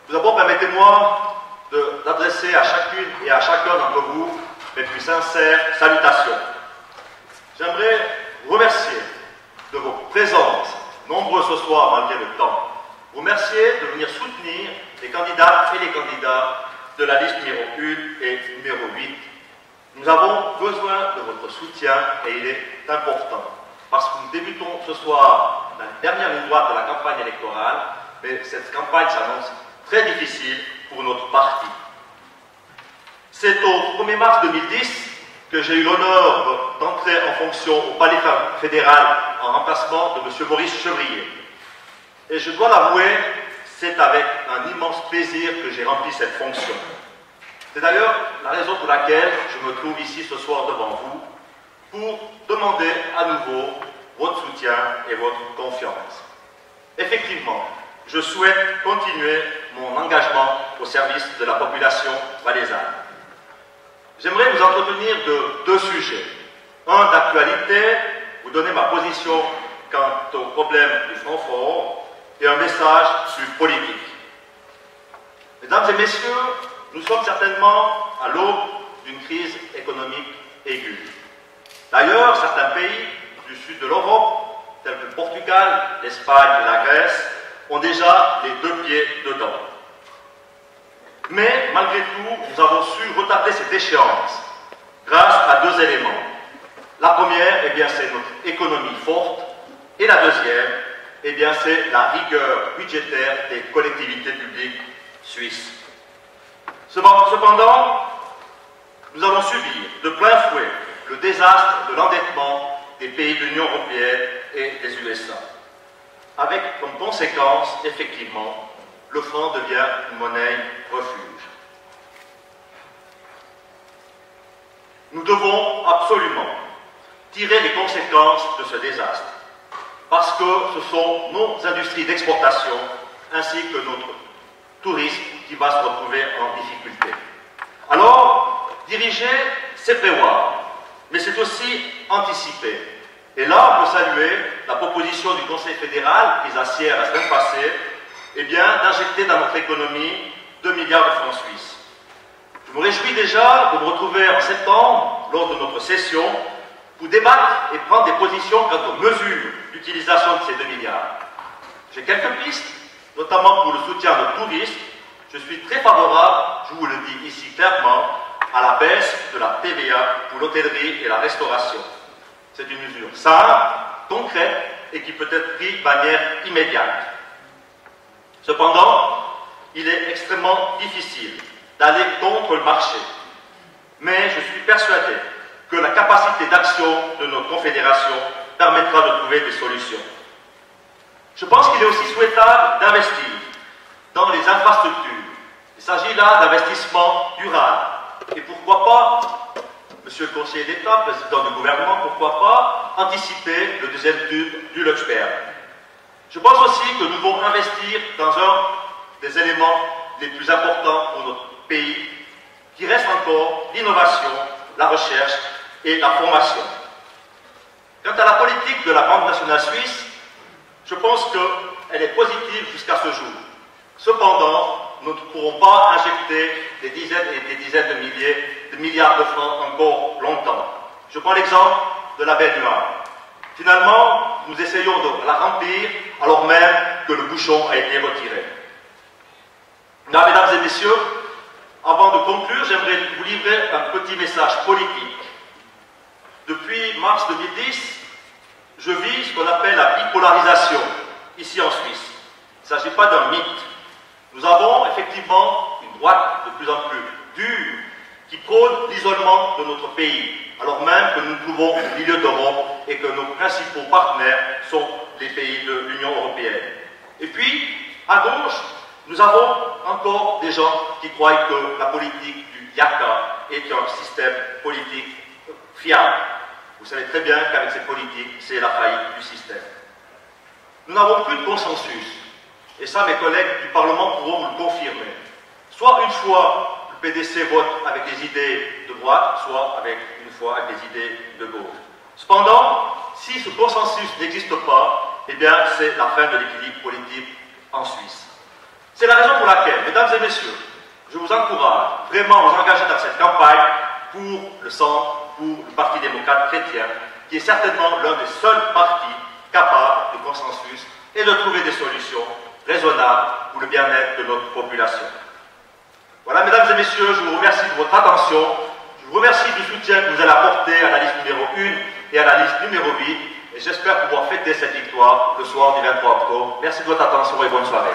Tout d'abord, permettez-moi d'adresser à chacune et à chacun d'entre vous mes plus sincères salutations. J'aimerais vous remercier de vos présences, nombreux ce soir malgré le temps. Vous remercier de venir soutenir les candidats et les candidats de la liste numéro 1 et numéro 8. Nous avons besoin de votre soutien et il est important. Parce que nous débutons ce soir la dernière ligne droite de la campagne électorale, mais cette campagne s'annonce très difficile pour notre parti. C'est au 1er mars 2010 que j'ai eu l'honneur d'entrer en fonction au Palais fédéral en remplacement de M. Maurice Chevrier. Et je dois l'avouer, c'est avec un immense plaisir que j'ai rempli cette fonction. C'est d'ailleurs la raison pour laquelle je me trouve ici ce soir devant vous, pour demander à nouveau votre soutien et votre confiance. Effectivement, je souhaite continuer mon engagement au service de la population valaisanne. J'aimerais vous entretenir de deux sujets. Un d'actualité, vous donner ma position quant au problème du Francfort, et un message plus politique. Mesdames et messieurs, nous sommes certainement à l'aube d'une crise économique aiguë. D'ailleurs, certains pays du sud de l'Europe, tels que le Portugal, l'Espagne et la Grèce, ont déjà les deux pieds dedans. Mais, malgré tout, nous avons su retarder cette échéance grâce à deux éléments. La première, eh bien, c'est notre économie forte, et la deuxième, eh bien, c'est la rigueur budgétaire des collectivités publiques suisses. Cependant, nous allons subir de plein fouet le désastre de l'endettement des pays de l'Union européenne et des USA, avec comme conséquence, effectivement, le franc devient une monnaie refuge. Nous devons absolument tirer les conséquences de ce désastre, parce que ce sont nos industries d'exportation ainsi que notre tourisme qui va se retrouver en difficulté. Alors, diriger, c'est prévoir, mais c'est aussi anticiper. Et là, on peut saluer la proposition du Conseil fédéral, prise à Sierre la semaine passée, eh bien, d'injecter dans notre économie 2 milliards de francs suisses. Je me réjouis déjà de me retrouver en septembre, lors de notre session, pour débattre et prendre des positions quant aux mesures d'utilisation de ces 2 milliards. J'ai quelques pistes, notamment pour le soutien de tourisme. Je suis très favorable, je vous le dis ici clairement, à la baisse de la TVA pour l'hôtellerie et la restauration. C'est une mesure simple, concrète et qui peut être prise de manière immédiate. Cependant, il est extrêmement difficile d'aller contre le marché. Mais je suis persuadé que la capacité d'action de notre confédération permettra de trouver des solutions. Je pense qu'il est aussi souhaitable d'investir dans les infrastructures. Il s'agit là d'investissements durables. Et pourquoi pas, Monsieur le conseiller d'État, président du gouvernement, pourquoi pas anticiper le deuxième tube du Luxembourg. Je pense aussi que nous devons investir dans un des éléments les plus importants pour notre pays, qui reste encore l'innovation, la recherche et la formation. Quant à la politique de la Banque nationale suisse, je pense qu'elle est positive jusqu'à ce jour. Cependant, nous ne pourrons pas injecter des dizaines et des dizaines de milliards de francs encore longtemps. Je prends l'exemple de la baie du Havre. Finalement, nous essayons de la remplir alors même que le bouchon a été retiré. Là, mesdames et messieurs, avant de conclure, j'aimerais vous livrer un petit message politique. Depuis mars 2010, je vis ce qu'on appelle la bipolarisation, ici en Suisse. Il ne s'agit pas d'un mythe. Nous avons effectivement une droite de plus en plus dure qui prône l'isolement de notre pays, alors même que nous nous trouvons au milieu d'Europe et que nos principaux partenaires sont les pays de l'Union européenne. Et puis, à gauche, nous avons encore des gens qui croient que la politique du Yaka est un système politique fiable. Vous savez très bien qu'avec cette politique, c'est la faillite du système. Nous n'avons plus de consensus. Et ça, mes collègues du Parlement pourront vous le confirmer. Soit une fois, le PDC vote avec des idées de droite, soit une fois avec des idées de gauche. Cependant, si ce consensus n'existe pas, eh bien, c'est la fin de l'équilibre politique en Suisse. C'est la raison pour laquelle, mesdames et messieurs, je vous encourage vraiment à vous engager dans cette campagne pour le centre, pour le Parti démocrate chrétien, qui est certainement l'un des seuls partis capables de consensus et de trouver des solutions raisonnables pour le bien-être de notre population. Voilà, mesdames et messieurs, je vous remercie de votre attention. Je vous remercie du soutien que vous allez apporter à la liste numéro 1 et à la liste numéro 8. Et j'espère pouvoir fêter cette victoire le soir du 23 octobre. Merci de votre attention et bonne soirée.